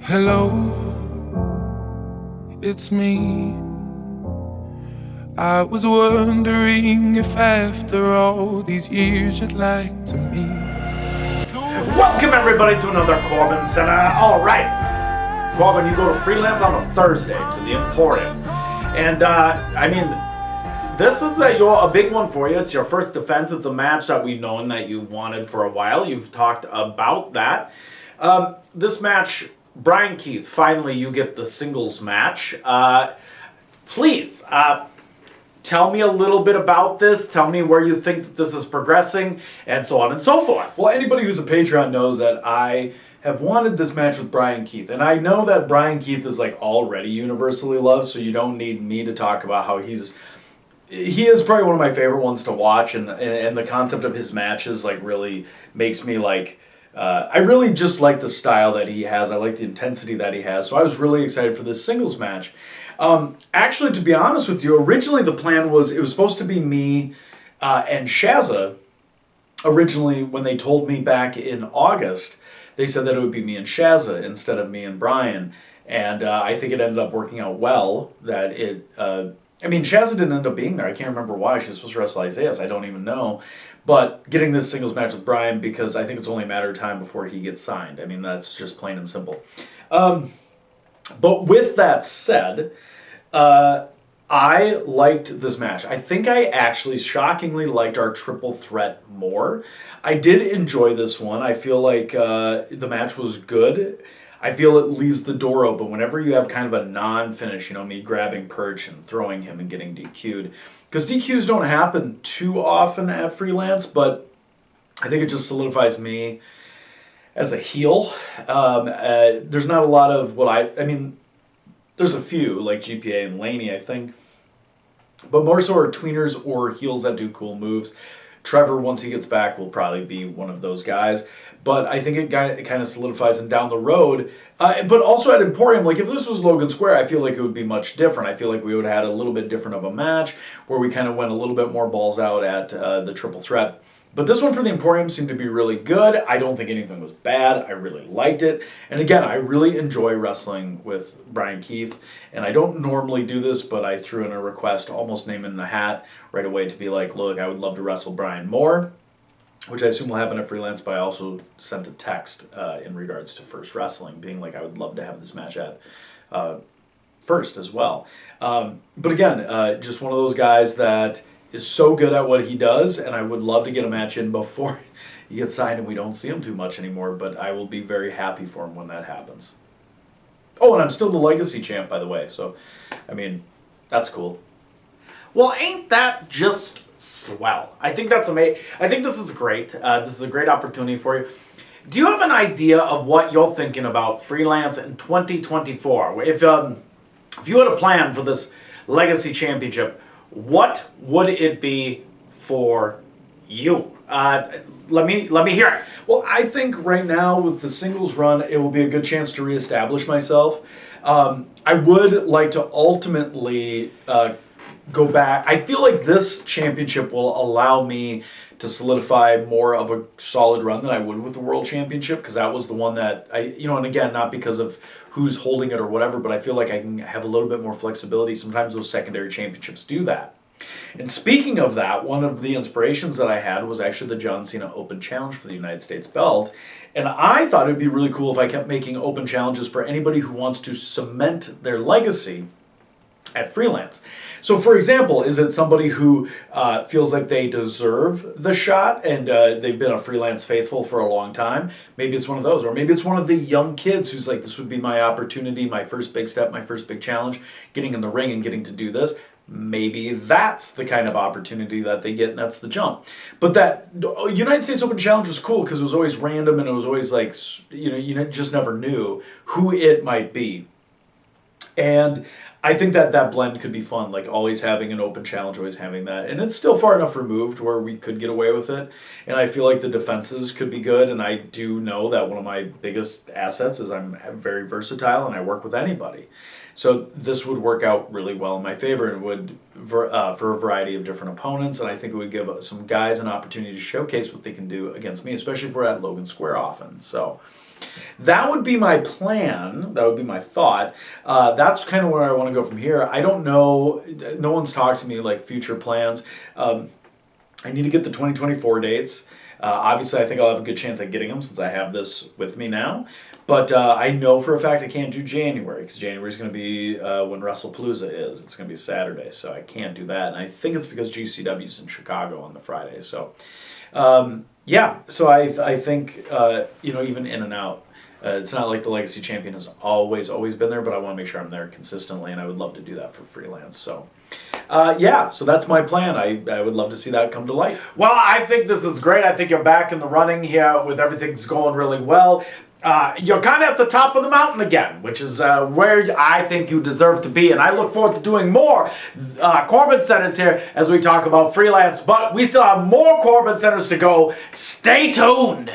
Hello, it's me. I was wondering if after all these years you'd like to meet. Welcome everybody to another CorbinCenter. All right, Corbin, you go to Freelance on a Thursday to the Emporium, and this is a big one for you. It's your first defense. It's a match that we've known that you've wanted for a while. You've talked about that. This match, Bryan Keith, finally you get the singles match. Please, tell me a little bit about this. Tell me where you think that this is progressing, and so on and so forth. Well, anybody who's a Patreon knows that I have wanted this match with Bryan Keith. And I know that Bryan Keith is like already universally loved, so you don't need me to talk about how he is probably one of my favorite ones to watch, and the concept of his matches like really makes me like I really just like the style that he has. I like the intensity that he has. So I was really excited for this singles match. Actually, to be honest with you, originally the plan was it was supposed to be me and Shazza. Originally, when they told me back in August, they said that it would be me and Shazza instead of me and Bryan. And I think it ended up working out well. That it, Shazza didn't end up being there. I can't remember why. She was supposed to wrestle Isaiah. I don't even know. But getting this singles match with Bryan, because I think it's only a matter of time before he gets signed. I mean, that's just plain and simple. But with that said, I liked this match. I think I actually shockingly liked our triple threat more. I did enjoy this one. I feel like the match was good. I feel it leaves the door open whenever you have kind of a non-finish, me grabbing Perch and throwing him and getting DQ'd. Because DQs don't happen too often at Freelance, but I think it just solidifies me as a heel. There's not a lot of there's a few, like GPA and Laney, I think. But more so are tweeners or heels that do cool moves. Trevor, once he gets back, will probably be one of those guys. But I think it kind of solidifies him down the road. But also at Emporium, like if this was Logan Square, I feel like it would be much different. I feel like we would have had a little bit different of a match where we kind of went a little bit more balls out at the triple threat. But this one for the Emporium seemed to be really good. I don't think anything was bad. I really liked it. And again, I really enjoy wrestling with Bryan Keith. And I don't normally do this, but I threw in a request, almost name in the hat right away to be like, look, I would love to wrestle Bryan more, which I assume will happen at Freelance, but I also sent a text in regards to First Wrestling, being like, I would love to have this match at First as well. But again, just one of those guys that is so good at what he does, and I would love to get a match in before he gets signed and we don't see him too much anymore, but I will be very happy for him when that happens. Oh, and I'm still the Legacy champ, by the way, so, that's cool. Well, ain't that just swell? I think that's amazing. I think this is great. This is a great opportunity for you. Do you have an idea of what you're thinking about Freelance in 2024? If you had a plan for this Legacy Championship, what would it be for you? Let me hear it. Well, I think right now with the singles run, it will be a good chance to reestablish myself. I would like to ultimately go back. I feel like this championship will allow me to solidify more of a solid run than I would with the World Championship, because that was the one that and again, not because of who's holding it or whatever, but I feel like I can have a little bit more flexibility. Sometimes those secondary championships do that. And speaking of that, one of the inspirations that I had was actually the John Cena Open Challenge for the United States belt. And I thought it'd be really cool if I kept making open challenges for anybody who wants to cement their legacy at Freelance. So for example, is it somebody who feels like they deserve the shot and they've been a Freelance faithful for a long time? Maybe it's one of those. Or maybe it's one of the young kids who's like, this would be my opportunity, my first big step, my first big challenge, getting in the ring and getting to do this. Maybe that's the kind of opportunity that they get, and that's the jump. But that United States Open Challenge was cool because it was always random, and it was always like, you just never knew who it might be. And I think that blend could be fun, like always having an open challenge, always having that. And it's still far enough removed where we could get away with it. And I feel like the defenses could be good. And I do know that one of my biggest assets is I'm very versatile and I work with anybody. So this would work out really well in my favor and would for a variety of different opponents. And I think it would give some guys an opportunity to showcase what they can do against me, especially if we're at Logan Square often. So that would be my plan. That would be my thought. That's kind of where I want to go from here. I don't know. No one's talked to me like future plans. I need to get the 2024 dates. Obviously, I think I'll have a good chance at getting them since I have this with me now. But I know for a fact I can't do January because January is going to be when WrestlePalooza is. It's going to be Saturday, so I can't do that. And I think it's because GCW's in Chicago on the Friday. So, yeah. So I think, even in and out. It's not like the Legacy Champion has always been there, but I want to make sure I'm there consistently, and I would love to do that for Freelance. So, so that's my plan. I would love to see that come to light. Well, I think this is great. I think you're back in the running here with everything's going really well. You're kind of at the top of the mountain again, which is where I think you deserve to be. And I look forward to doing more CorbinCenters here as we talk about Freelance. But we still have more CorbinCenters to go. Stay tuned.